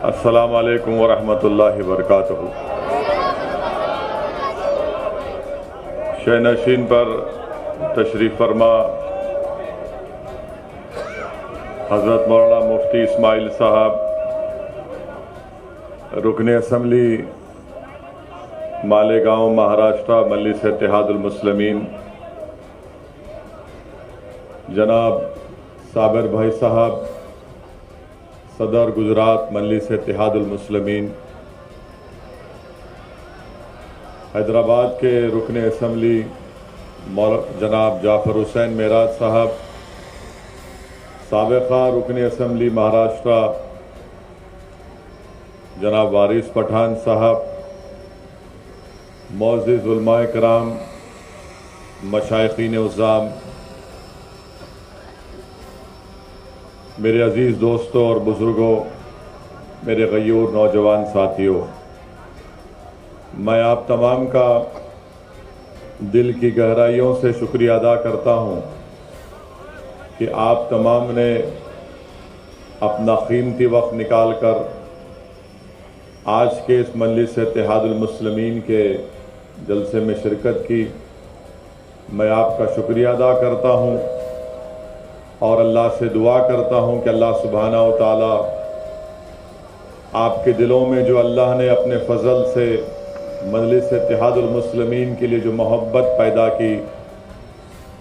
अस्सलामु अलैकुम वरहमतुल्लाहि वबरकातुहू। शहनशीन पर तशरीफ़ फरमा हज़रत मौलाना मुफ्ती इस्माइल साहब, रुकन असम्बली मालेगांव महाराष्ट्र मजलिस इत्तेहादुल मुस्लिमीन, जनाब साबिर भाई साहब सदर गुजरात मजलिस इत्तेहादुल मुस्लिमीन, हैदराबाद के रुकन असम्बली जनाब जाफ़र हुसैन मेराज साहब, साबिक़ा रुकन असम्बली महाराष्ट्र जनाब वारिस पठान साहब, मोअज़्ज़िज़ उलमाए कराम, मशाइख़ीन उज़्ज़ाम, मेरे अज़ीज़ दोस्तों और बुज़ुर्गों, मेरे गयूर नौजवान साथियों, मैं आप तमाम का दिल की गहराइयों से शुक्रिया अदा करता हूँ कि आप तमाम ने अपना कीमती वक्त निकाल कर आज के इस मजलिस इत्तेहादुल मुस्लिमीन के जलसे में शिरकत की। मैं आपका शुक्रिया अदा करता हूँ और अल्लाह से दुआ करता हूँ कि अल्लाह सुब्हाना व तआला आपके दिलों में जो अल्लाह ने अपने फ़ज़ल से मजलिस इत्तेहादुल मुस्लिमीन के लिए जो मोहब्बत पैदा की,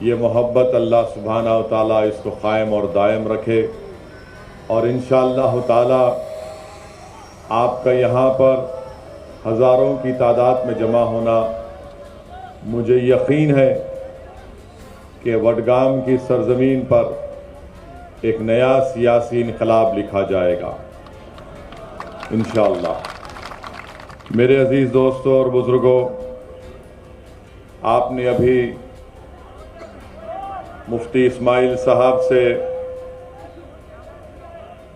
ये मोहब्बत अल्लाह सुब्हाना व तआला इसको क़ायम और दायम रखे। और इंशाअल्लाह ताला आपका यहाँ पर हज़ारों की तादाद में जमा होना, मुझे यकीन है कि वडगाम की सरज़मीन पर एक नया सियासी इनकलाब लिखा जाएगा इंशाअल्लाह। मेरे अज़ीज़ दोस्तों और बुज़ुर्गों, आपने अभी मुफ्ती इस्माइल साहब से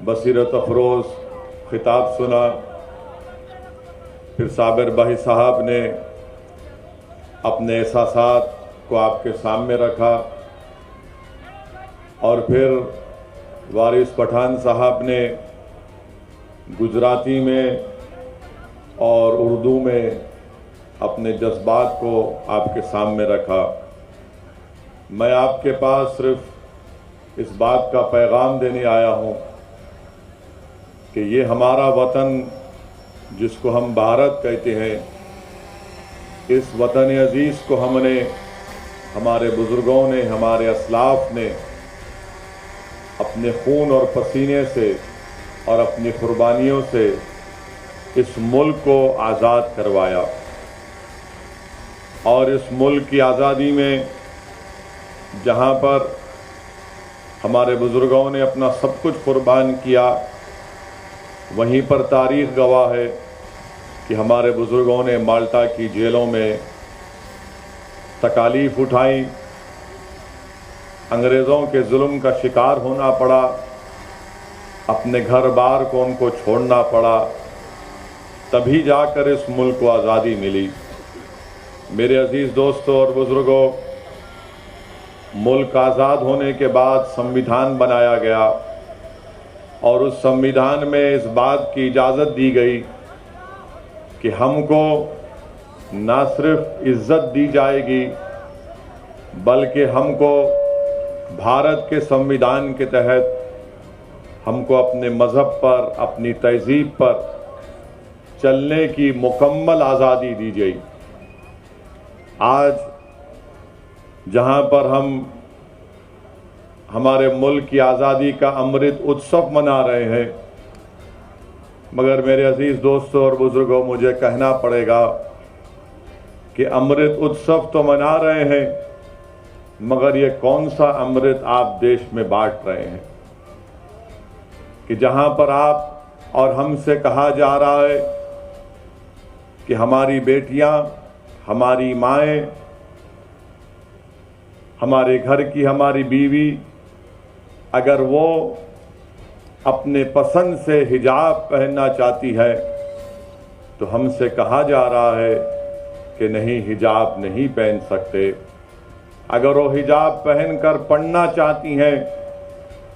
बसीरत अफरोज़ खिताब सुना, फिर साबिर भाई साहब ने अपने एहसासात को आपके सामने रखा और फिर वारिस पठान साहब ने गुजराती में और उर्दू में अपने जज्बात को आपके सामने रखा। मैं आपके पास सिर्फ इस बात का पैगाम देने आया हूँ कि ये हमारा वतन जिसको हम भारत कहते हैं, इस वतन अजीज़ को हमने, हमारे बुज़ुर्गों ने, हमारे असलाफ ने अपने खून और पसीने से और अपनी कुर्बानियों से इस मुल्क को आज़ाद करवाया। और इस मुल्क की आज़ादी में जहाँ पर हमारे बुज़ुर्गों ने अपना सब कुछ कुर्बान किया, वहीं पर तारीख़ गवाह है कि हमारे बुज़ुर्गों ने माल्टा की जेलों में तकालीफ उठाई, अंग्रेज़ों के जुल्म का शिकार होना पड़ा, अपने घर बार को उनको छोड़ना पड़ा, तभी जाकर इस मुल्क को आज़ादी मिली। मेरे अज़ीज़ दोस्तों और बुज़ुर्गों, मुल्क आज़ाद होने के बाद संविधान बनाया गया और उस संविधान में इस बात की इजाज़त दी गई कि हमको ना सिर्फ इज़्ज़त दी जाएगी, बल्कि हमको भारत के संविधान के तहत हमको अपने मज़हब पर, अपनी तहज़ीब पर चलने की मुकम्मल आज़ादी दी गई। आज जहाँ पर हम हमारे मुल्क की आज़ादी का अमृत उत्सव मना रहे हैं, मगर मेरे अज़ीज़ दोस्तों और बुज़ुर्गों, मुझे कहना पड़ेगा कि अमृत उत्सव तो मना रहे हैं, मगर ये कौन सा अमृत आप देश में बांट रहे हैं कि जहाँ पर आप और हमसे कहा जा रहा है कि हमारी बेटियाँ, हमारी माएँ, हमारे घर की हमारी बीवी, अगर वो अपने पसंद से हिजाब पहनना चाहती है तो हमसे कहा जा रहा है कि नहीं, हिजाब नहीं पहन सकते। अगर वो हिजाब पहनकर पढ़ना चाहती हैं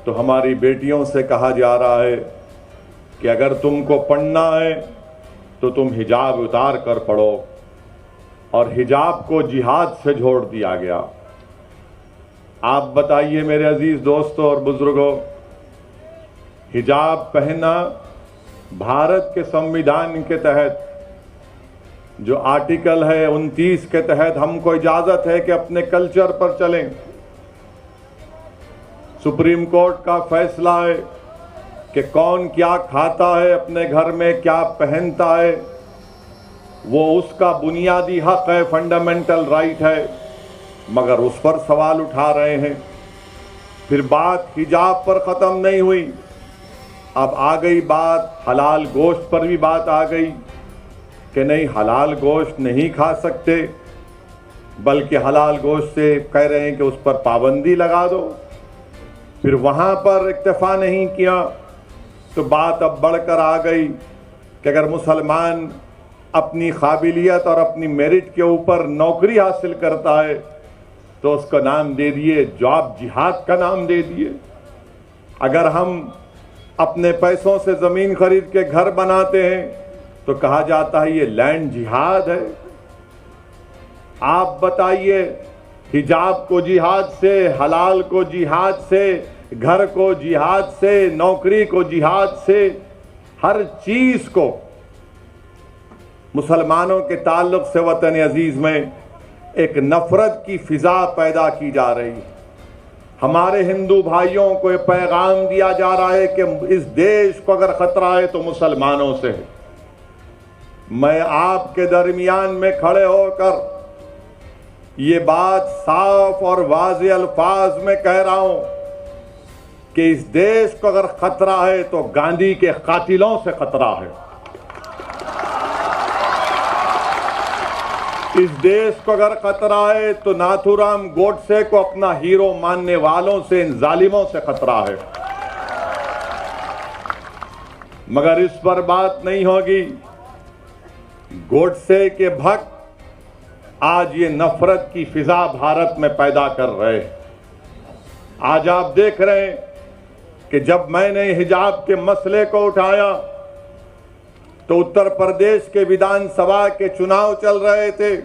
तो हमारी बेटियों से कहा जा रहा है कि अगर तुमको पढ़ना है तो तुम हिजाब उतार कर पढ़ो, और हिजाब को जिहाद से जोड़ दिया गया। आप बताइए मेरे अजीज दोस्तों और बुजुर्गों, हिजाब पहनना भारत के संविधान के तहत जो आर्टिकल है 29 के तहत हमको इजाजत है कि अपने कल्चर पर चलें। सुप्रीम कोर्ट का फैसला है कि कौन क्या खाता है, अपने घर में क्या पहनता है, वो उसका बुनियादी हक है, फंडामेंटल राइट है, मगर उस पर सवाल उठा रहे हैं। फिर बात हिजाब पर ख़त्म नहीं हुई, अब आ गई बात हलाल गोश्त पर भी बात आ गई कि नहीं, हलाल गोश्त नहीं खा सकते, बल्कि हलाल गोश्त से कह रहे हैं कि उस पर पाबंदी लगा दो। फिर वहाँ पर इक्तफा नहीं किया तो बात अब बढ़कर आ गई कि अगर मुसलमान अपनी काबिलियत और अपनी मेरिट के ऊपर नौकरी हासिल करता है तो उसका नाम दे दिए जॉब जिहाद का नाम दे दिए। अगर हम अपने पैसों से ज़मीन खरीद के घर बनाते हैं तो कहा जाता है ये लैंड जिहाद है। आप बताइए, हिजाब को जिहाद से, हलाल को जिहाद से, घर को जिहाद से, नौकरी को जिहाद से, हर चीज़ को मुसलमानों के ताल्लुक से वतन अजीज़ में एक नफरत की फिजा पैदा की जा रही है। हमारे हिंदू भाइयों को ये पैगाम दिया जा रहा है कि इस देश को अगर खतरा है तो मुसलमानों से है। मैं आपके दरमियान में खड़े होकर ये बात साफ और वाज़े अल्फाज में कह रहा हूं कि इस देश को अगर खतरा है तो गांधी के कातिलों से खतरा है। इस देश को अगर खतरा है तो नाथूराम गोडसे को अपना हीरो मानने वालों से, इन जालिमों से खतरा है। मगर इस पर बात नहीं होगी। गोडसे के भक्त आज ये नफरत की फिजा भारत में पैदा कर रहे हैं। आज आप देख रहे हैं कि जब मैंने हिजाब के मसले को उठाया तो उत्तर प्रदेश के विधानसभा के चुनाव चल रहे थे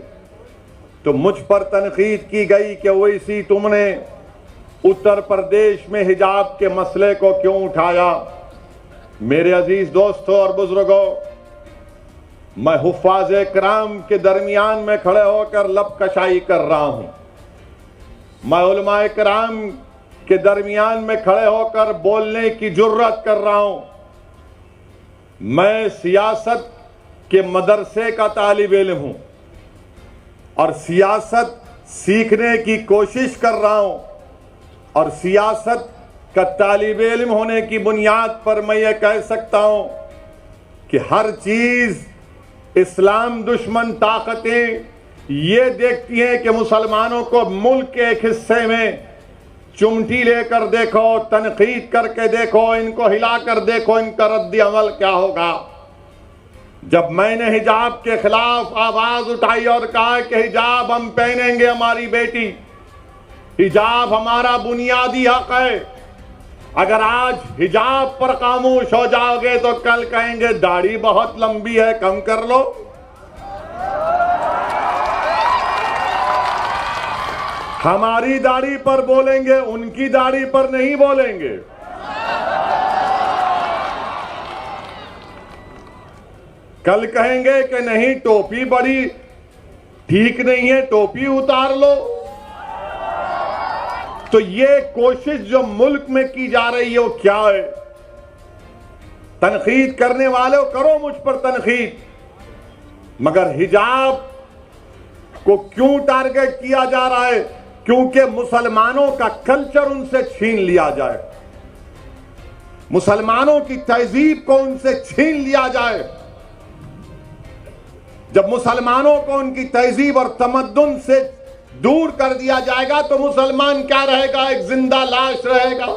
तो मुझ पर तनकीद की गई कि वैसी तुमने उत्तर प्रदेश में हिजाब के मसले को क्यों उठाया। मेरे अजीज दोस्तों और बुजुर्गों, मैं हुफ़ाज़ किराम के दरमियान में खड़े होकर लबकशाई कर रहा हूं। मैं उलमाए किराम के दरमियान में खड़े होकर बोलने की जुर्रत कर रहा हूं। मैं सियासत के मदरसे का तालिब इल्म हूं और सियासत सीखने की कोशिश कर रहा हूं, और सियासत का तालिब इल्म होने की बुनियाद पर मैं ये कह सकता हूं कि हर चीज इस्लाम दुश्मन ताकतें ये देखती हैं कि मुसलमानों को मुल्क के एक हिस्से में चुमटी लेकर देखो, तनकीद करके देखो, इनको हिलाकर देखो, इनका रद्द अमल क्या होगा। जब मैंने हिजाब के खिलाफ आवाज उठाई और कहा कि हिजाब हम पहनेंगे, हमारी बेटी, हिजाब हमारा बुनियादी हक है, अगर आज हिजाब पर खामोश हो जाओगे तो कल कहेंगे दाढ़ी बहुत लंबी है, कम कर लो। हमारी दाढ़ी पर बोलेंगे, उनकी दाढ़ी पर नहीं बोलेंगे। कल कहेंगे कि नहीं टोपी बड़ी ठीक नहीं है, टोपी उतार लो। तो ये कोशिश जो मुल्क में की जा रही है वो क्या है? तनकीद करने वाले करो मुझ पर तनकीद, मगर हिजाब को क्यों टारगेट किया जा रहा है? क्योंकि मुसलमानों का कल्चर उनसे छीन लिया जाए, मुसलमानों की तहजीब को उनसे छीन लिया जाए। जब मुसलमानों को उनकी तहजीब और तमद्दुन से दूर कर दिया जाएगा तो मुसलमान क्या रहेगा? एक जिंदा लाश रहेगा।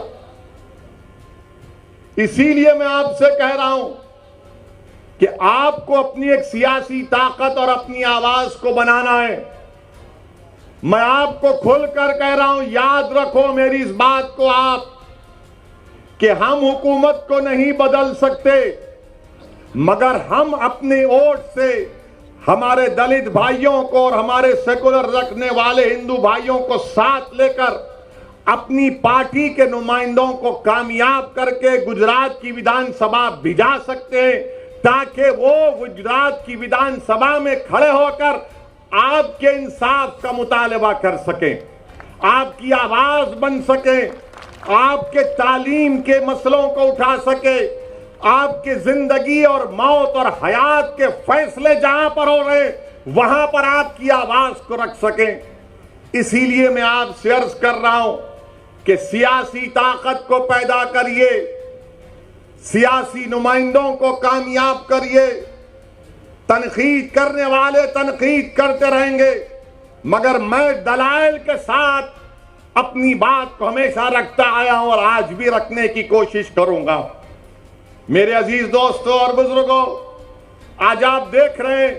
इसीलिए मैं आपसे कह रहा हूं कि आपको अपनी एक सियासी ताकत और अपनी आवाज को बनाना है। मैं आपको खुलकर कह रहा हूं, याद रखो मेरी इस बात को आप, कि हम हुकूमत को नहीं बदल सकते, मगर हम अपने वोट से हमारे दलित भाइयों को और हमारे सेकुलर रखने वाले हिंदू भाइयों को साथ लेकर अपनी पार्टी के नुमाइंदों को कामयाब करके गुजरात की विधानसभा भिजा सकते हैं, ताकि वो गुजरात की विधानसभा में खड़े होकर आपके इंसाफ का मुतालबा कर सकें, आपकी आवाज बन सके, आपके तालीम के मसलों को उठा सके, आपके जिंदगी और मौत और हयात के फैसले जहां पर हो रहे वहां पर आपकी आवाज को रख सकें। इसीलिए मैं आपसे अर्ज कर रहा हूं कि सियासी ताकत को पैदा करिए, सियासी नुमाइंदों को कामयाब करिए। तनकीद करने वाले तनकीद करते रहेंगे, मगर मैं दलाइल के साथ अपनी बात को हमेशा रखता आया हूं और आज भी रखने की कोशिश करूंगा। मेरे अजीज दोस्तों और बुजुर्गों, आज आप देख रहे हैं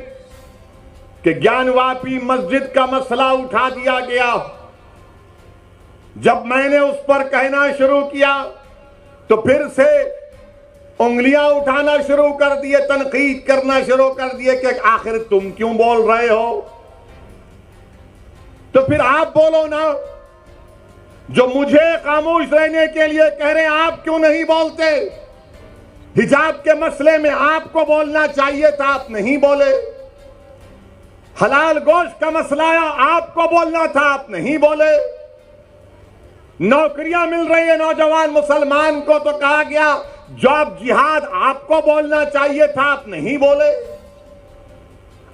कि ज्ञानवापी मस्जिद का मसला उठा दिया गया। जब मैंने उस पर कहना शुरू किया तो फिर से उंगलियां उठाना शुरू कर दिए, तनकीद करना शुरू कर दिए कि आखिर तुम क्यों बोल रहे हो। तो फिर आप बोलो ना, जो मुझे खामोश रहने के लिए कह रहे हैं, आप क्यों नहीं बोलते? हिजाब के मसले में आपको बोलना चाहिए था, आप नहीं बोले। हलाल गोश्त का मसला आया, आपको बोलना था, आप नहीं बोले। नौकरियां मिल रही है नौजवान मुसलमान को तो कहा गया जॉब जिहाद, आपको बोलना चाहिए था, आप नहीं बोले।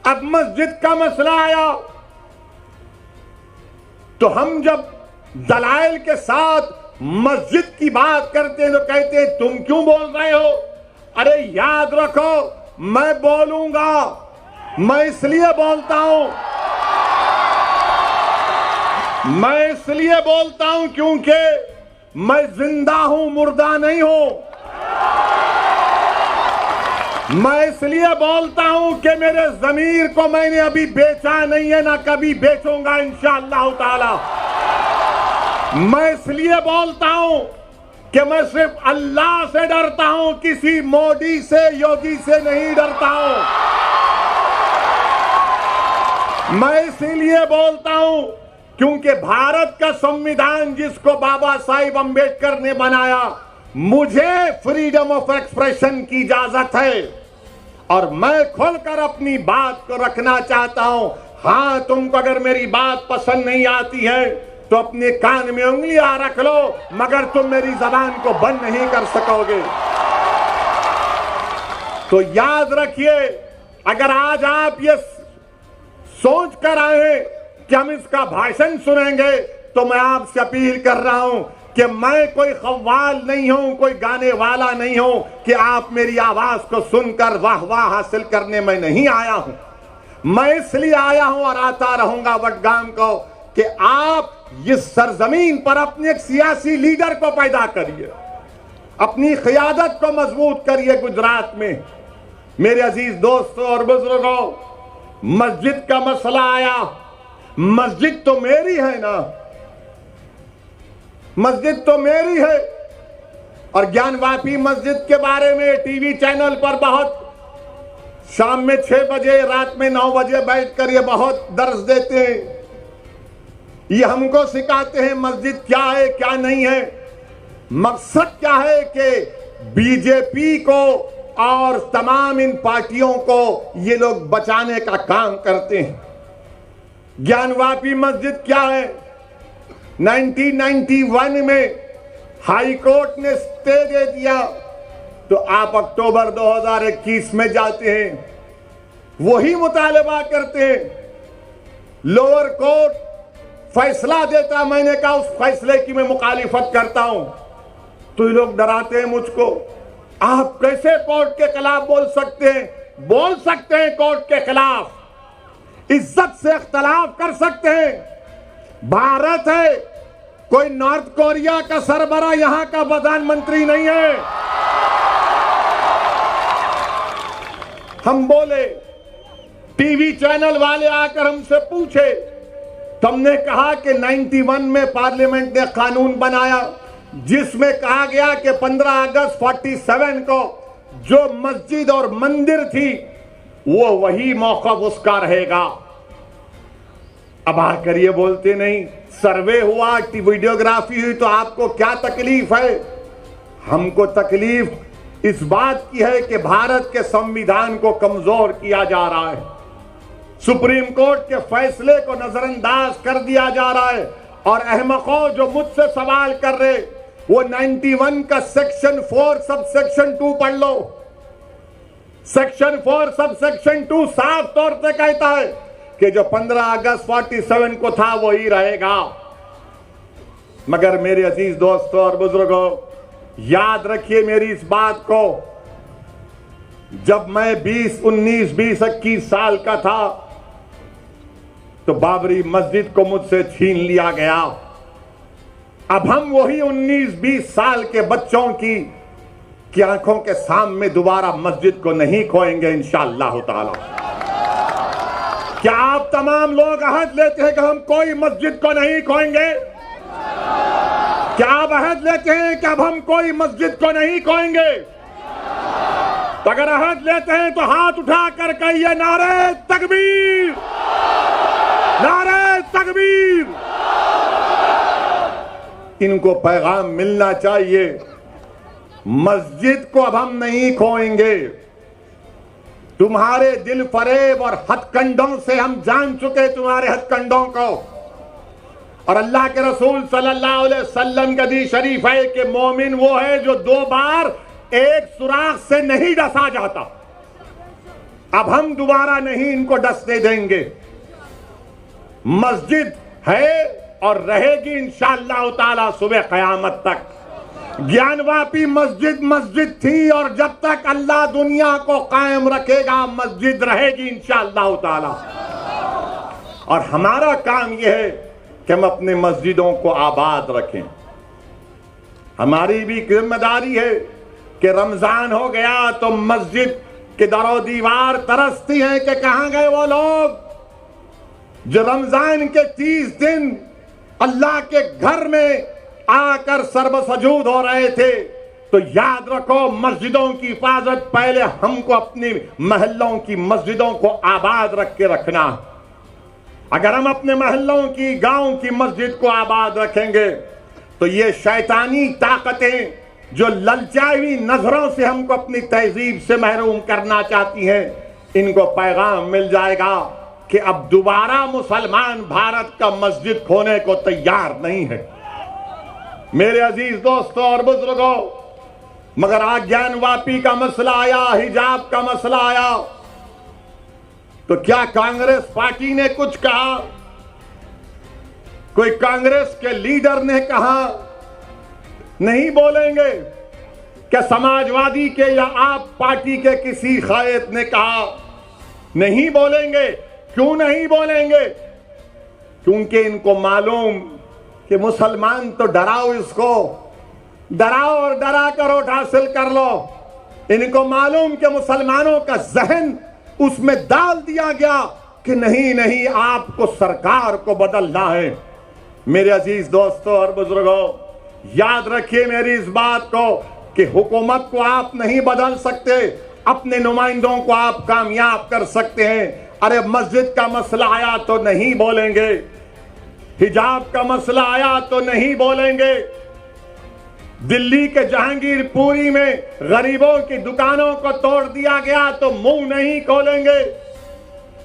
अब मस्जिद का मसला आया तो हम जब दलाइल के साथ मस्जिद की बात करते हैं तो कहते हैं तुम क्यों बोल रहे हो। अरे याद रखो, मैं बोलूंगा, मैं इसलिए बोलता हूं, मैं इसलिए बोलता हूं क्योंकि मैं जिंदा हूं, मुर्दा नहीं हूं। मैं इसलिए बोलता हूं कि मेरे ज़मीर को मैंने अभी बेचा नहीं है, ना कभी बेचूंगा इंशाअल्लाह ताला। मैं इसलिए बोलता हूं कि मैं सिर्फ अल्लाह से डरता हूं, किसी मोदी से, योगी से नहीं डरता हूं। मैं इसीलिए बोलता हूं क्योंकि भारत का संविधान जिसको बाबा साहिब अंबेडकर ने बनाया, मुझे फ्रीडम ऑफ एक्सप्रेशन की इजाजत है और मैं खुलकर अपनी बात को रखना चाहता हूं। हां, तुमको अगर मेरी बात पसंद नहीं आती है तो अपने कान में उंगलियां रख लो, मगर तुम मेरी जबान को बंद नहीं कर सकोगे। तो याद रखिए, अगर आज आप ये सोच कर आए कि हम इसका भाषण सुनेंगे तो मैं आपसे अपील कर रहा हूं कि मैं कोई कव्वाल नहीं हूं, कोई गाने वाला नहीं हूं कि आप मेरी आवाज को सुनकर वाह वाह हासिल करने में नहीं आया हूं। मैं इसलिए आया हूं और आता रहूंगा वडगाम को कि आप इस सरजमीन पर अपने एक सियासी लीडर को पैदा करिए, अपनी क़यादत को मजबूत करिए गुजरात में। मेरे अजीज दोस्तों और बुजुर्गों, मस्जिद का मसला आया, मस्जिद तो मेरी है ना, मस्जिद तो मेरी है। और ज्ञानवापी मस्जिद के बारे में टीवी चैनल पर बहुत शाम में 6 बजे, रात में 9 बजे बैठकर ये बहुत दर्स देते हैं, ये हमको सिखाते हैं मस्जिद क्या है क्या नहीं है। मकसद क्या है कि बीजेपी को और तमाम इन पार्टियों को ये लोग बचाने का काम करते हैं। ज्ञानवापी मस्जिद क्या है? 1991 में हाई कोर्ट ने स्टे दे दिया, तो आप अक्टूबर 2021 में जाते हैं, वही मुतालबा करते हैं। लोअर कोर्ट फैसला देता, मैंने कहा उस फैसले की मैं मुखालिफत करता हूं, तो ये लोग डराते हैं मुझको। आप कैसे कोर्ट के खिलाफ बोल सकते हैं? बोल सकते हैं कोर्ट के खिलाफ, इज्जत से इख्तलाफ कर सकते हैं। भारत है, कोई नॉर्थ कोरिया का सरबरा यहां का प्रधानमंत्री नहीं है। हम बोले, टीवी चैनल वाले आकर हमसे पूछे, तुमने कहा कि 91 में पार्लियामेंट ने कानून बनाया, जिसमें कहा गया कि 15 अगस्त 47 को जो मस्जिद और मंदिर थी वो वही मौक़िफ़ उसका रहेगा। अब आकर ये बोलते नहीं, सर्वे हुआ, वीडियोग्राफी हुई तो आपको क्या तकलीफ है? हमको तकलीफ इस बात की है कि भारत के संविधान को कमजोर किया जा रहा है, सुप्रीम कोर्ट के फैसले को नजरअंदाज कर दिया जा रहा है। और अहमकों जो मुझसे सवाल कर रहे, वो 91 का सेक्शन 4 सब सेक्शन 2 पढ़ लो। सेक्शन 4 सब सेक्शन 2 साफ तौर पे कहता है कि जो 15 अगस्त 47 को था वही रहेगा। मगर मेरे अजीज दोस्तों और बुजुर्गों, याद रखिए मेरी इस बात को, जब मैं 19, 20, 21 साल का था तो बाबरी मस्जिद को मुझसे छीन लिया गया। अब हम वही 19, 20 साल के बच्चों की आंखों के सामने दोबारा मस्जिद को नहीं खोएंगे इंशाअल्लाह ताला। क्या आप तमाम लोग अहद लेते हैं कि हम कोई मस्जिद को नहीं खोएंगे? क्या आप अहद लेते हैं कि अब हम कोई मस्जिद को नहीं खोएंगे? तो अगर अहद लेते हैं तो हाथ उठाकर कहिए नारे तकबीर, नारे तकबीर। इनको पैगाम मिलना चाहिए, मस्जिद को अब हम नहीं खोएंगे। तुम्हारे दिल फरेब और हथकंडों से हम जान चुके तुम्हारे हथकंडों को। और अल्लाह के रसूल सल्लल्लाहु अलैहि वसल्लम का हदीस शरीफ है कि मोमिन वो है जो 2 बार एक सुराख से नहीं डसा जाता। अब हम दोबारा नहीं इनको डसने देंगे। मस्जिद है और रहेगी इंशाअल्लाह ताला सुबह क़यामत तक। ज्ञानवापी मस्जिद थी और जब तक अल्लाह दुनिया को कायम रखेगा मस्जिद रहेगी इंशाअल्लाह ताला। और हमारा काम यह है कि हम अपने मस्जिदों को आबाद रखें। हमारी भी जिम्मेदारी है कि रमजान हो गया तो मस्जिद के दरो दीवार तरसती हैं कि कहां गए वो लोग जो रमजान के 30 दिन अल्लाह के घर में आकर सर्वसजूद हो रहे थे। तो याद रखो, मस्जिदों की हिफाजत पहले हमको अपनी महल्लों की मस्जिदों को आबाद रख के रखना। अगर हम अपने महल्लों की, गांव की मस्जिद को आबाद रखेंगे तो ये शैतानी ताकतें जो ललचाई हुई नजरों से हमको अपनी तहजीब से महरूम करना चाहती हैं, इनको पैगाम मिल जाएगा कि अब दोबारा मुसलमान भारत का मस्जिद खोने को तैयार नहीं है। मेरे अजीज दोस्तों और बुजुर्गों, मगर आज ज्ञानवापी का मसला आया, हिजाब का मसला आया, तो क्या कांग्रेस पार्टी ने कुछ कहा? कोई कांग्रेस के लीडर ने कहा? नहीं बोलेंगे। क्या समाजवादी के या आप पार्टी के किसी कायद ने कहा? नहीं बोलेंगे। क्यों नहीं बोलेंगे? क्योंकि इनको मालूम कि मुसलमान तो डराओ, इसको डराओ और डरा कर वोट हासिल कर लो। इनको मालूम कि मुसलमानों का जहन उसमें डाल दिया गया कि नहीं नहीं, आपको सरकार को बदलना है। मेरे अजीज दोस्तों और बुजुर्गों, याद रखिए मेरी इस बात को कि हुकूमत को आप नहीं बदल सकते, अपने नुमाइंदों को आप कामयाब कर सकते हैं। अरे मस्जिद का मसला आया तो नहीं बोलेंगे, हिजाब का मसला आया तो नहीं बोलेंगे, दिल्ली के जहांगीरपुरी में गरीबों की दुकानों को तोड़ दिया गया तो मुंह नहीं खोलेंगे।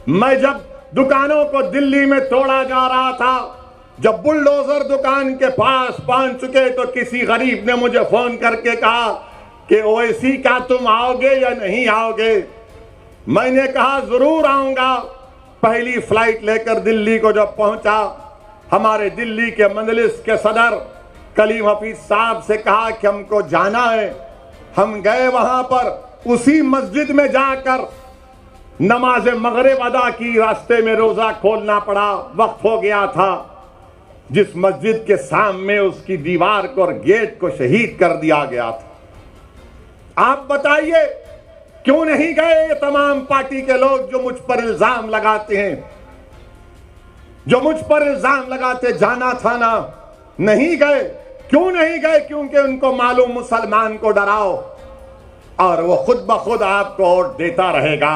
मैं जब दुकानों को दिल्ली में तोड़ा जा रहा था, जब बुलडोजर दुकान के पास पहुंच चुके तो किसी गरीब ने मुझे फोन करके कहा कि ओवैसी क्या तुम आओगे या नहीं आओगे? मैंने कहा जरूर आऊंगा। पहली फ्लाइट लेकर दिल्ली को जब पहुंचा, हमारे दिल्ली के मजलिस के सदर कलीम हफीज साहब से कहा कि हमको जाना है। हम गए वहां पर, उसी मस्जिद में जाकर नमाज मगरिब अदा की, रास्ते में रोजा खोलना पड़ा, वक्त हो गया था। जिस मस्जिद के सामने उसकी दीवार को और गेट को शहीद कर दिया गया था। आप बताइए क्यों नहीं गए ये तमाम पार्टी के लोग जो मुझ पर इल्जाम लगाते हैं, जो मुझ पर इल्जाम लगाते? जाना था ना, नहीं गए। क्यों नहीं गए? क्योंकि उनको मालूम मुसलमान को डराओ और वो खुद ब खुद आपको वोट देता रहेगा।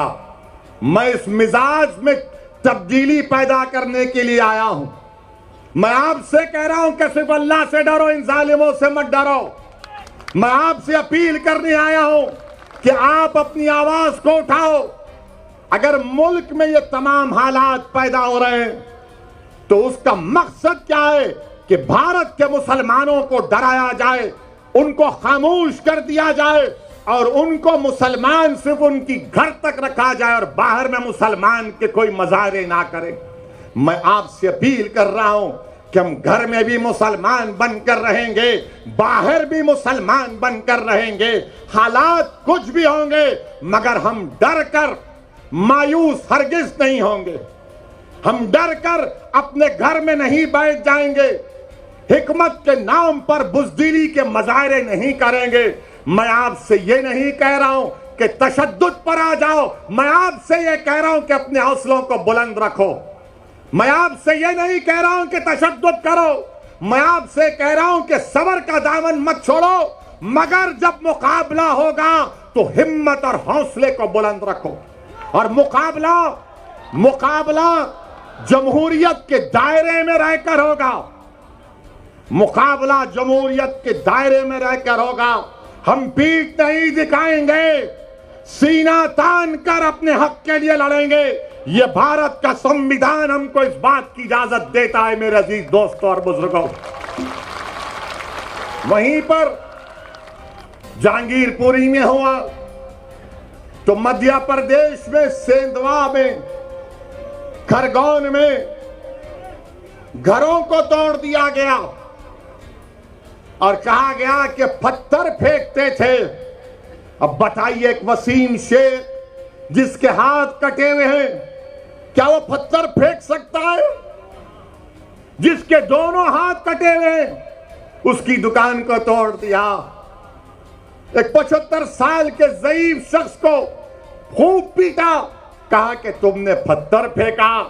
मैं इस मिजाज में तब्दीली पैदा करने के लिए आया हूं। मैं आपसे कह रहा हूं कि सिर्फ अल्लाह से डरो, इन जालिमों से मत डरो। मैं आपसे अपील करने आया हूं कि आप अपनी आवाज को उठाओ। अगर मुल्क में ये तमाम हालात पैदा हो रहे हैं तो उसका मकसद क्या है कि भारत के मुसलमानों को डराया जाए, उनको खामोश कर दिया जाए और उनको मुसलमान सिर्फ उनकी घर तक रखा जाए और बाहर में मुसलमान के कोई मजारे ना करें। मैं आपसे अपील कर रहा हूं कि हम घर में भी मुसलमान बनकर रहेंगे, बाहर भी मुसलमान बनकर रहेंगे। हालात कुछ भी होंगे मगर हम डर कर मायूस हरगिज नहीं होंगे। हम डर कर अपने घर में नहीं बैठ जाएंगे। हिकमत के नाम पर बुज़दिली के मजारे नहीं करेंगे। मैं आपसे ये नहीं कह रहा हूं कि तशद्दुद पर आ जाओ। मैं आपसे ये कह रहा हूं कि अपने हौसलों को बुलंद रखो। मैं आपसे ये नहीं कह रहा हूं कि तशद्दुद करो। मैं आपसे कह रहा हूं कि सब्र का दामन मत छोड़ो, मगर जब मुकाबला होगा तो हिम्मत और हौसले को बुलंद रखो। और मुकाबला जमहूरियत के दायरे में रहकर होगा। मुकाबला जमहूरियत के दायरे में रहकर होगा। हम पीठ नहीं दिखाएंगे, सीना तान कर अपने हक के लिए लड़ेंगे। ये भारत का संविधान हमको इस बात की इजाजत देता है मेरे अजीज दोस्तों और बुजुर्गों। वहीं पर जहांगीरपुरी में हुआ तो मध्य प्रदेश में सेंधवा में, खरगोन में घरों को तोड़ दिया गया और कहा गया कि पत्थर फेंकते थे। अब बताइए, एक वसीम शेख जिसके हाथ कटे हुए हैं, क्या वो पत्थर फेंक सकता है? जिसके दोनों हाथ कटे हुए हैं उसकी दुकान को तोड़ दिया। एक 75 साल के ज़ईफ शख्स को खूब पीटा, कहा कि तुमने पत्थर फेंका।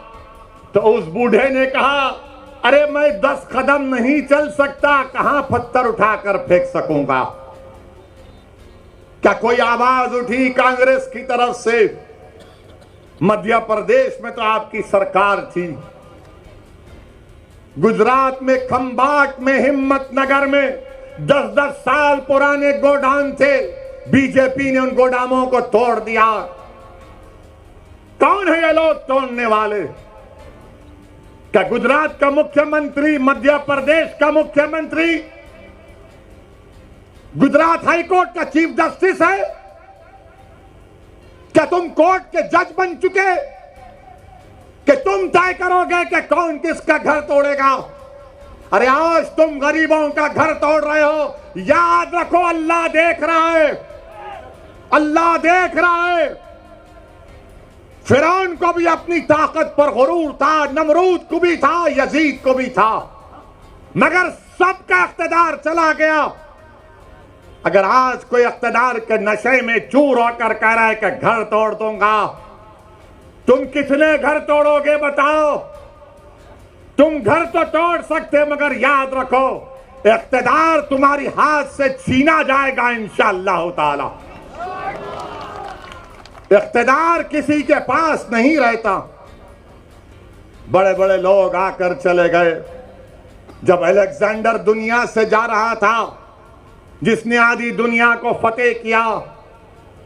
तो उस बूढ़े ने कहा, अरे मैं 10 कदम नहीं चल सकता, कहां पत्थर उठाकर फेंक सकूंगा। क्या कोई आवाज उठी कांग्रेस की तरफ से? मध्य प्रदेश में तो आपकी सरकार थी। गुजरात में खंबाट में, हिम्मतनगर में 10-10 साल पुराने गोडाउन थे, बीजेपी ने उन गोदामों को तोड़ दिया। कौन है ये लोग तोड़ने वाले? क्या गुजरात का मुख्यमंत्री, मध्य प्रदेश का मुख्यमंत्री गुजरात हाई कोर्ट का चीफ जस्टिस है? क्या तुम कोर्ट के जज बन चुके कि तुम तय करोगे कि कौन किसका घर तोड़ेगा? अरे आज तुम गरीबों का घर तोड़ रहे हो, याद रखो अल्लाह देख रहा है। अल्लाह देख रहा है। फिरौन को भी अपनी ताकत पर गुरूर था, नमरूद को भी था, यजीद को भी था, मगर सबका इख्तिदार चला गया। अगर आज कोई इख्तिदार के नशे में चूर होकर कह रहा है कि घर तोड़ दूंगा, तुम कितने घर तोड़ोगे बताओ? तुम घर तो तोड़ सकते, मगर याद रखो इख्तिदार तुम्हारी हाथ से छीना जाएगा इंशाअल्लाह ताला। इख्तिदार किसी के पास नहीं रहता। बड़े बड़े लोग आकर चले गए। जब अलेक्जेंडर दुनिया से जा रहा था, जिसने आधी दुनिया को फतेह किया,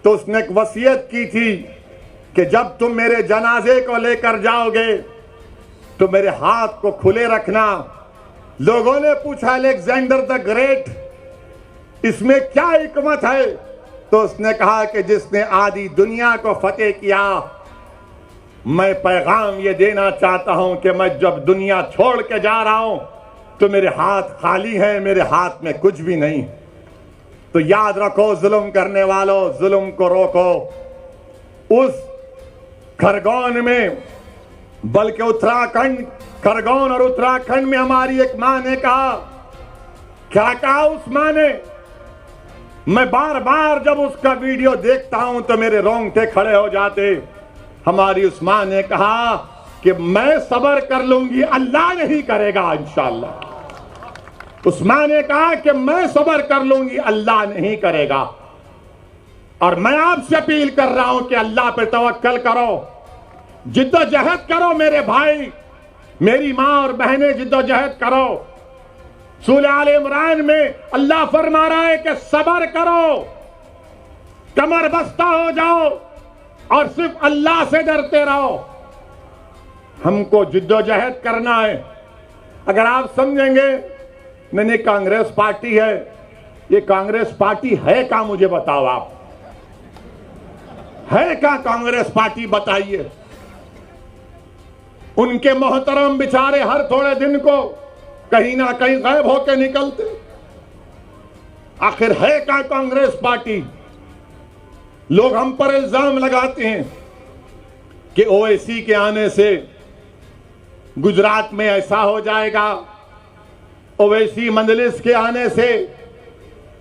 तो उसने एक वसीयत की थी कि जब तुम मेरे जनाजे को लेकर जाओगे तो मेरे हाथ को खुले रखना। लोगों ने पूछा, अलेक्जेंडर द ग्रेट, इसमें क्या हिकमत है? तो उसने कहा कि जिसने आधी दुनिया को फतेह किया, मैं पैगाम ये देना चाहता हूं कि मैं जब दुनिया छोड़ के जा रहा हूं तो मेरे हाथ खाली हैं, मेरे हाथ में कुछ भी नहीं। तो याद रखो, जुल्म करने वालों, जुल्म को रोको। उस खरगोन में, बल्कि उत्तराखंड, खरगोन और उत्तराखंड में हमारी एक मां ने कहा, क्या कहा उस मां ने? मैं बार बार जब उसका वीडियो देखता हूं तो मेरे रोंगटे खड़े हो जाते। हमारी उस मां ने कहा कि मैं सब्र कर लूंगी, अल्लाह नहीं करेगा इंशाअल्लाह। उस मां ने कहा कि मैं सब्र कर लूंगी, अल्लाह नहीं करेगा। और मैं आपसे अपील कर रहा हूं कि अल्लाह पर तवक्कल करो, जिद्दोजहद करो मेरे भाई, मेरी मां और बहनें, जिद्दोजहद करो। सूरह आल इमरान में अल्लाह फरमा रहा है कि सब्र करो, कमर बस्ता हो जाओ और सिर्फ अल्लाह से डरते रहो। हमको जिद्दोजहद करना है। अगर आप समझेंगे नहीं कांग्रेस पार्टी है, ये कांग्रेस पार्टी है क्या? मुझे बताओ, आप है क्या कांग्रेस पार्टी? बताइए। उनके मोहतरम बेचारे हर थोड़े दिन को कहीं ना कहीं गायब होकर निकलते। आखिर है क्या कांग्रेस पार्टी? लोग हम पर इल्जाम लगाते हैं कि ओवैसी के आने से गुजरात में ऐसा हो जाएगा, ओवैसी मंजलिस के आने से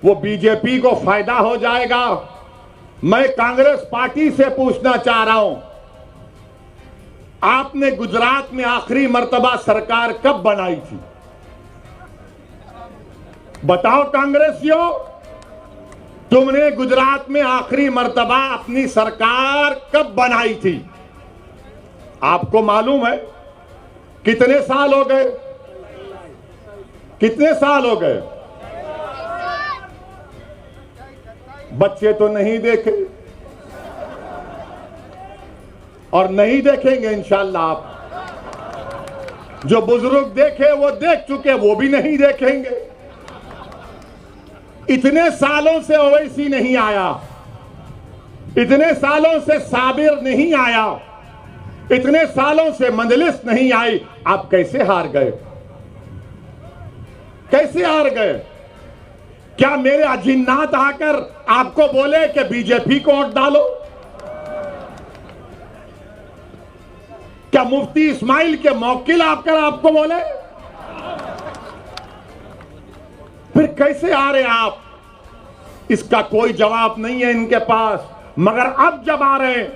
वो बीजेपी को फायदा हो जाएगा। मैं कांग्रेस पार्टी से पूछना चाह रहा हूं, आपने गुजरात में आखिरी मर्तबा सरकार कब बनाई थी? बताओ कांग्रेसियों, तुमने गुजरात में आखिरी मर्तबा अपनी सरकार कब बनाई थी? आपको मालूम है? कितने साल हो गए? कितने साल हो गए? बच्चे तो नहीं देखे और नहीं देखेंगे इंशाअल्लाह। आप जो बुजुर्ग देखे वो देख चुके, वो भी नहीं देखेंगे। इतने सालों से ओवैसी नहीं आया, इतने सालों से साबिर नहीं आया, इतने सालों से मंजलिस नहीं आई। आप कैसे हार गए? कैसे हार गए? क्या मेरे अजिन्नात आकर आपको बोले कि बीजेपी को वोट डालो? क्या मुफ्ती इस्माइल के मौकिल आकर आपको बोले? फिर कैसे आ रहे आप? इसका कोई जवाब नहीं है इनके पास। मगर अब जब आ रहे हैं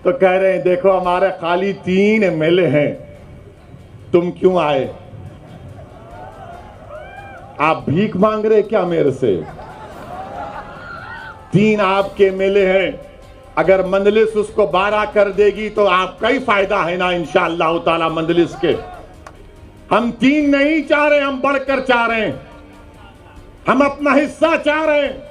तो कह रहे हैं देखो हमारे खाली 3 एमएलए हैं, तुम क्यों आए? आप भीख मांग रहे क्या मेरे से? 3 आपके एमएलए हैं, अगर मंजलिस उसको 12 कर देगी तो आपका ही फायदा है ना इंशाअल्लाह ताला मंजलिस के। हम 3 नहीं चाह रहे, हम बढ़कर चाह रहे हैं, हम अपना हिस्सा चाह रहे हैं।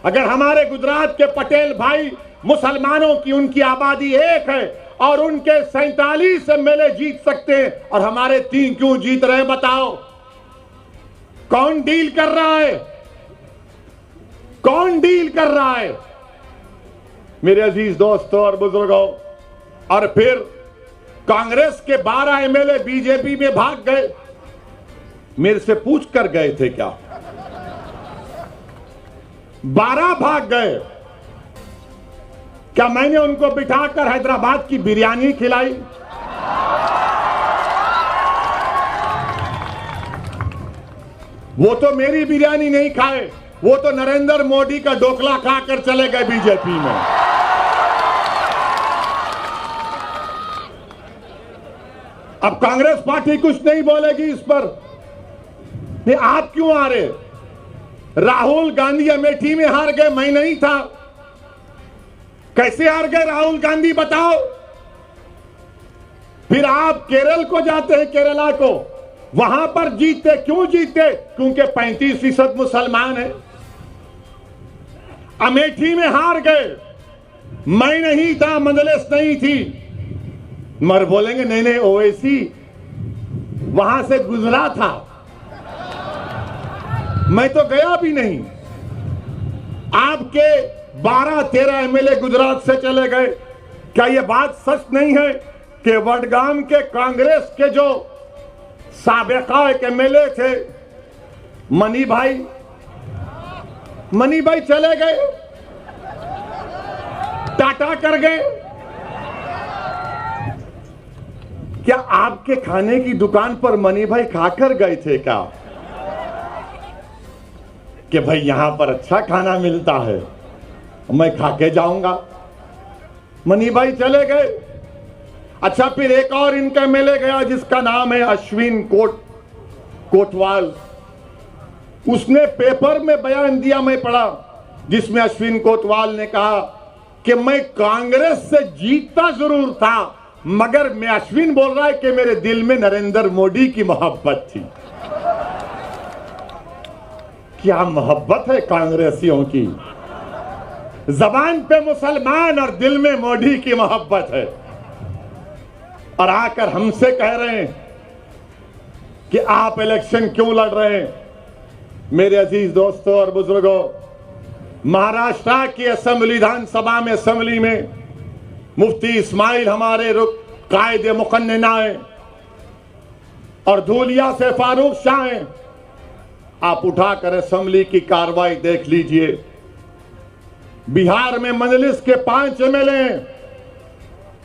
अगर हमारे गुजरात के पटेल भाई मुसलमानों की उनकी आबादी 1 है और उनके 47 एमएलए जीत सकते हैं और हमारे 3 क्यों जीत रहे हैं? बताओ कौन डील कर रहा है? कौन डील कर रहा है? मेरे अजीज दोस्तों और बुजुर्गों, और फिर कांग्रेस के 12 एमएलए बीजेपी में भाग गए। मेरे से पूछ कर गए थे क्या? 12 भाग गए। क्या मैंने उनको बिठाकर हैदराबाद की बिरयानी खिलाई? वो तो मेरी बिरयानी नहीं खाए, वो तो नरेंद्र मोदी का ढोकला खाकर चले गए बीजेपी में। अब कांग्रेस पार्टी कुछ नहीं बोलेगी इस पर। नहीं, आप क्यों आ रहे? राहुल गांधी अमेठी में हार गए, मैं नहीं था। कैसे हार गए राहुल गांधी बताओ? फिर आप केरल को जाते हैं, केरला को, वहां पर जीतते। क्यों जीतते? क्योंकि 35% मुसलमान है। अमेठी में हार गए, मैं नहीं था, मंजलिस नहीं थी। मगर बोलेंगे नहीं नहीं ओवैसी वहां से गुजरा था, मैं तो गया भी नहीं। आपके 12-13 एमएलए गुजरात से चले गए। क्या यह बात सच नहीं है कि वडगाम के कांग्रेस के जो साबिका एक एमएलए थे मनी भाई चले गए, टाटा कर गए? क्या आपके खाने की दुकान पर मनी भाई खाकर गए थे क्या कि भाई यहां पर अच्छा खाना मिलता है, मैं खा के जाऊंगा? मनी भाई चले गए। अच्छा, फिर एक और इनका एमएलए गया जिसका नाम है अश्विन कोटवाल। उसने पेपर में बयान दिया, मैं पढ़ा, जिसमें अश्विन कोतवाल ने कहा कि मैं कांग्रेस से जीतता जरूर था, मगर मैं, अश्विन बोल रहा है कि मेरे दिल में नरेंद्र मोदी की मोहब्बत थी। क्या मोहब्बत है कांग्रेसियों की, जबान पे मुसलमान और दिल में मोदी की मोहब्बत है, और आकर हमसे कह रहे हैं कि आप इलेक्शन क्यों लड़ रहे हैं। मेरे अजीज दोस्तों और बुजुर्गों, महाराष्ट्र की असेंबली, विधानसभा में, असेंबली में मुफ्ती इस्माइल हमारे कायदे मुकन्नना है, और धूलिया से फारूक शाह हैं। आप उठाकर असेंबली की कार्रवाई देख लीजिए। बिहार में मजलिस के 5 एमएलए हैं,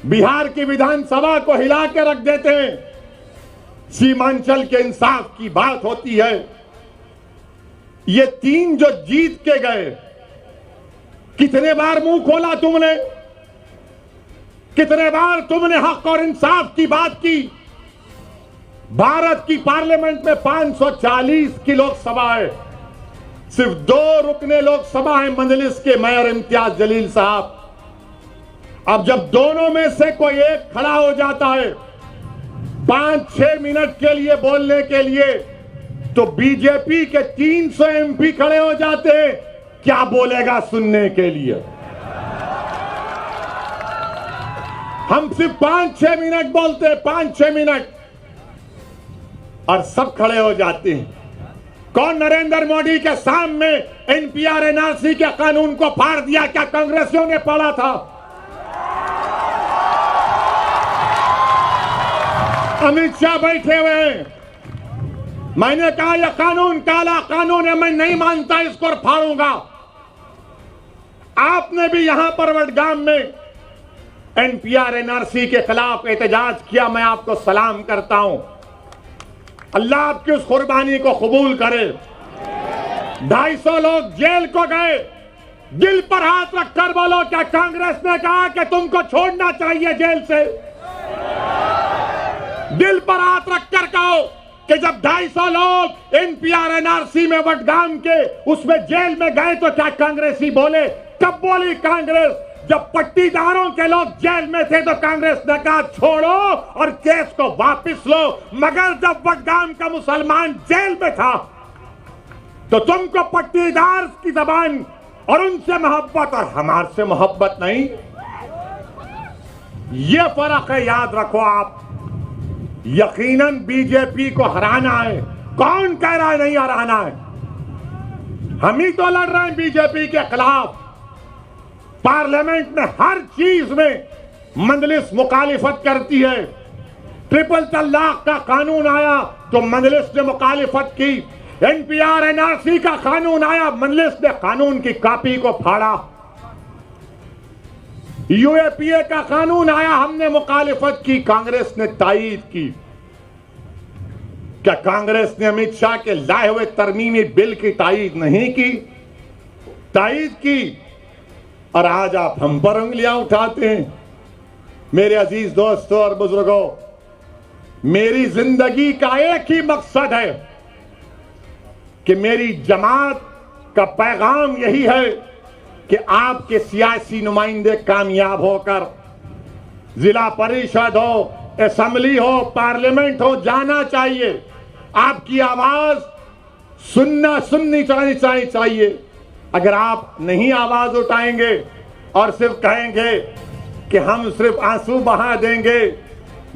बिहार की विधानसभा को हिला के रख देते हैं। सीमांचल के इंसाफ की बात होती है। ये 3 जो जीत के गए, कितने बार मुंह खोला तुमने, कितने बार तुमने हक और इंसाफ की बात की। भारत की पार्लियामेंट में 540 की लोकसभा है, सिर्फ 2 रुकने लोकसभा है मजलिस के, मेयर इम्तियाज जलील साहब। अब जब दोनों में से कोई एक खड़ा हो जाता है 5-6 मिनट के लिए बोलने के लिए, तो बीजेपी के 300 एमपी खड़े हो जाते हैं, क्या बोलेगा सुनने के लिए। हम सिर्फ 5-6 मिनट बोलते हैं, 5-6 मिनट, और सब खड़े हो जाते हैं। कौन नरेंद्र मोदी के सामने एनपीआर एनआरसी के कानून को फाड़ दिया, क्या कांग्रेसियों ने पढ़ा था? अमित शाह बैठे हुए हैं। मैंने कहा यह कानून काला कानून है, मैं नहीं मानता, इसको फाड़ूंगा। आपने भी यहां पर वडगाम में एनपीआर एनआरसी के खिलाफ एहतजाज किया, मैं आपको सलाम करता हूं। अल्लाह आपकी उस कुर्बानी को कबूल करे। 250 लोग जेल को गए। दिल पर हाथ रखकर बोलो, क्या कांग्रेस ने कहा कि तुमको छोड़ना चाहिए जेल से? दिल पर हाथ रखकर कहो कि जब 250 लोग एनपीआर एनआरसी में वडगाम के उसमें जेल में गए तो क्या कांग्रेसी बोले? कब बोली कांग्रेस? जब पट्टीदारों के लोग जेल में थे तो कांग्रेस ने कहा छोड़ो और केस को वापस लो। मगर जब वडगाम का मुसलमान जेल में था तो तुमको पट्टीदार की जबान और उनसे मोहब्बत और हमारे से मोहब्बत नहीं। ये फर्क है, याद रखो आप। यकीनन बीजेपी को हराना है। कौन कह रहा है नहीं हराना है? हम ही तो लड़ रहे हैं बीजेपी के खिलाफ। पार्लियामेंट में हर चीज में मजलिस मुखालिफत करती है। ट्रिपल तलाक का कानून आया तो मजलिस ने मुखालिफत की। एनपीआर एनआरसी का कानून आया, मजलिस ने कानून की कॉपी को फाड़ा। यूएपीए का कानून आया, हमने मुखालिफत की, कांग्रेस ने तायीद की। क्या कांग्रेस ने अमित शाह के लाए हुए तरमीमी बिल की तायीद नहीं की? तायीद की। और आज आप हम पर उंगलियां उठाते हैं। मेरे अजीज दोस्तों और बुजुर्गों, मेरी जिंदगी का एक ही मकसद है कि मेरी जमात का पैगाम यही है कि आपके सियासी नुमाइंदे कामयाब होकर जिला परिषद हो, असेंबली हो, पार्लियामेंट हो, जाना चाहिए। आपकी आवाज सुननी चाहिए। अगर आप नहीं आवाज उठाएंगे और सिर्फ कहेंगे कि हम सिर्फ आंसू बहा देंगे,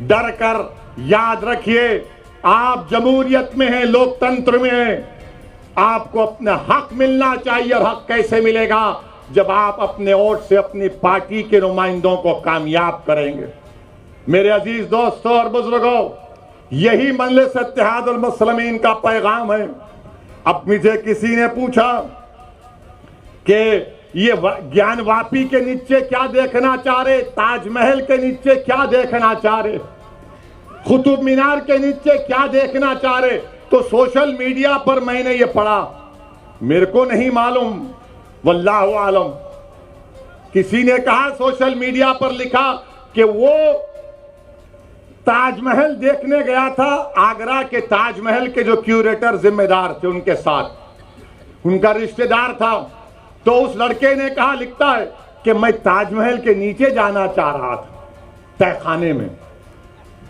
डर कर, याद रखिए आप जमहूरियत में हैं, लोकतंत्र में हैं। आपको अपना हक मिलना चाहिए। और हक कैसे मिलेगा? जब आप अपने वोट से अपनी पार्टी के नुमाइंदों को कामयाब करेंगे। मेरे अजीज दोस्तों और बुजुर्गों, यही मजलिस इत्तेहादुल मुस्लिमीन का पैगाम है। अब मुझे किसी ने पूछा कि ये ज्ञानवापी के नीचे क्या देखना चाह रहे, ताजमहल के नीचे क्या देखना चाह रहे, कुतुब मीनार के नीचे क्या देखना चाह रहे? तो सोशल मीडिया पर मैंने ये पढ़ा, मेरे को नहीं मालूम, वल्लाहु आलम। किसी ने कहा सोशल मीडिया पर लिखा कि वो ताजमहल देखने गया था, आगरा के ताजमहल के जो क्यूरेटर जिम्मेदार थे उनके साथ। उनका रिश्तेदार था। तो उस लड़के ने कहा, लिखता है कि मैं ताजमहल के नीचे जाना चाह रहा था तहखाने में।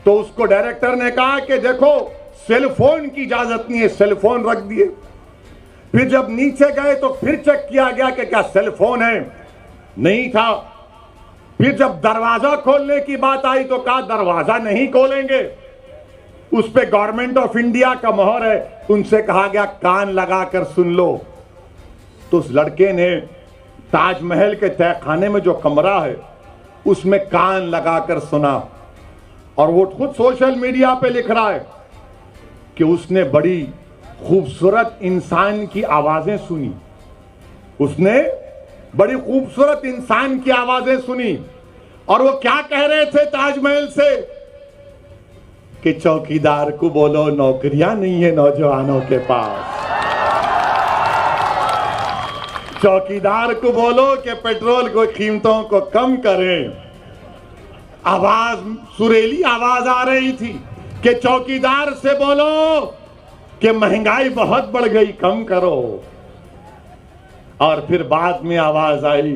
तो उसको डायरेक्टर ने कहा कि देखो सेल फोन की इजाजत नहीं है, सेल फोन रख दिए। फिर जब नीचे गए तो फिर चेक किया गया कि क्या सेल फोन है, नहीं था। फिर जब दरवाजा खोलने की बात आई तो कहा दरवाजा नहीं खोलेंगे, उस पे गवर्नमेंट ऑफ इंडिया का मोहर है। उनसे कहा गया कान लगाकर सुन लो। तो उस लड़के ने ताजमहल के तहखाने में जो कमरा है उसमें कान लगाकर सुना, और वो खुद सोशल मीडिया पे लिख रहा है कि उसने बड़ी खूबसूरत इंसान की आवाजें सुनी। उसने बड़ी खूबसूरत इंसान की आवाजें सुनी, और वो क्या कह रहे थे ताजमहल से कि चौकीदार को बोलो नौकरियां नहीं है नौजवानों के पास, चौकीदार को बोलो कि पेट्रोल को कीमतों को कम करें। आवाज, सुरीली आवाज आ रही थी कि चौकीदार से बोलो कि महंगाई बहुत बढ़ गई, कम करो। और फिर बाद में आवाज आई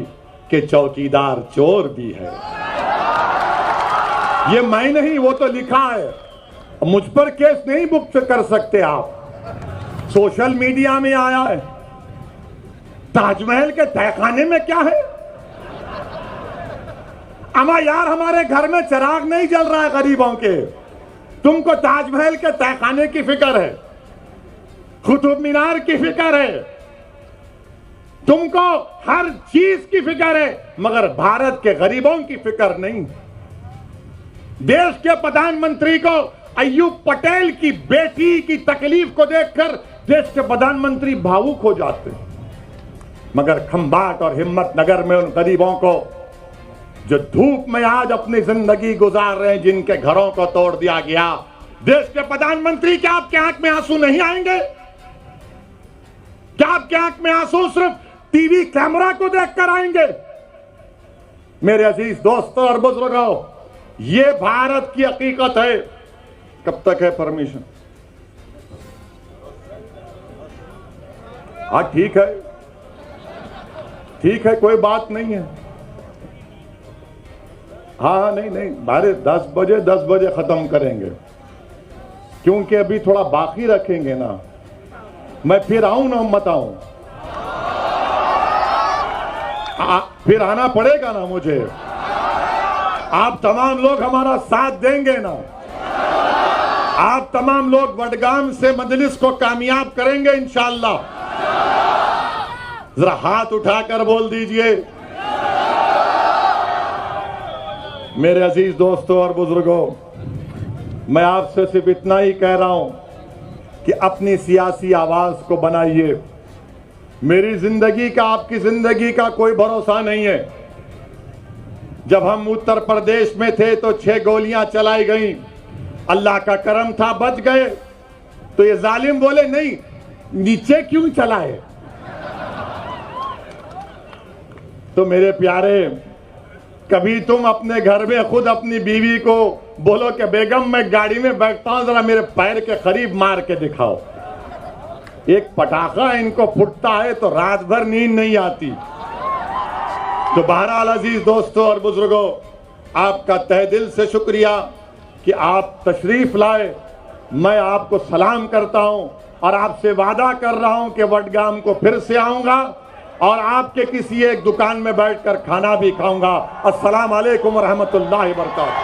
कि चौकीदार चोर भी है। ये मैं नहीं, वो तो लिखा है। मुझ पर केस नहीं बुक कर सकते आप, सोशल मीडिया में आया है। ताजमहल के तहखाने में क्या है? अमा यार, हमारे घर में चिराग नहीं जल रहा है गरीबों के, तुमको ताजमहल के तहखाने की फिक्र है, कुतुब मीनार की फिक्र है, तुमको हर चीज की फिक्र है, मगर भारत के गरीबों की फिक्र नहीं। देश के प्रधानमंत्री को अय्यूब पटेल की बेटी की तकलीफ को देखकर देश के प्रधानमंत्री भावुक हो जाते हैं, मगर खंबाट और हिम्मतनगर में उन गरीबों को जो धूप में आज अपनी जिंदगी गुजार रहे हैं, जिनके घरों को तोड़ दिया गया, देश के प्रधानमंत्री, क्या आपके आंख में आंसू नहीं आएंगे? क्या आपके आंख में आंसू सिर्फ टीवी कैमरा को देखकर आएंगे? मेरे अजीज दोस्तों और बुजुर्गों, ये भारत की हकीकत है। कब तक है परमिशन? हाँ ठीक है, ठीक है, कोई बात नहीं है। हाँ नहीं नहीं, बारे 10 बजे खत्म करेंगे, क्योंकि अभी थोड़ा बाकी रखेंगे ना। मैं फिर आऊं ना, मत आऊं, फिर आना पड़ेगा ना मुझे। आप तमाम लोग हमारा साथ देंगे ना, आप तमाम लोग वडगाम से मजलिस को कामयाब करेंगे इंशाअल्लाह। जरा हाथ उठाकर बोल दीजिए। मेरे अजीज दोस्तों और बुजुर्गों, मैं आपसे सिर्फ इतना ही कह रहा हूं कि अपनी सियासी आवाज को बनाइए। मेरी जिंदगी का, आपकी जिंदगी का कोई भरोसा नहीं है। जब हम उत्तर प्रदेश में थे तो 6 गोलियां चलाई गई, अल्लाह का करम था, बच गए। तो ये जालिम बोले नहीं, नीचे क्यों चलाए? तो मेरे प्यारे, कभी तुम अपने घर में खुद अपनी बीवी को बोलो कि बेगम मैं गाड़ी में बैठता हूं, जरा मेरे पैर के करीब मार के दिखाओ। एक पटाखा इनको फुटता है तो रात भर नींद नहीं आती। तो बहरहाल अजीज दोस्तों और बुजुर्गों, आपका तहे दिल से शुक्रिया कि आप तशरीफ लाए। मैं आपको सलाम करता हूं और आपसे वादा कर रहा हूं कि वडगाम को फिर से आऊंगा और आपके किसी एक दुकान में बैठकर खाना भी खाऊंगा। अस्सलाम वालेकुम व रहमतुल्लाहि व बरकातहू।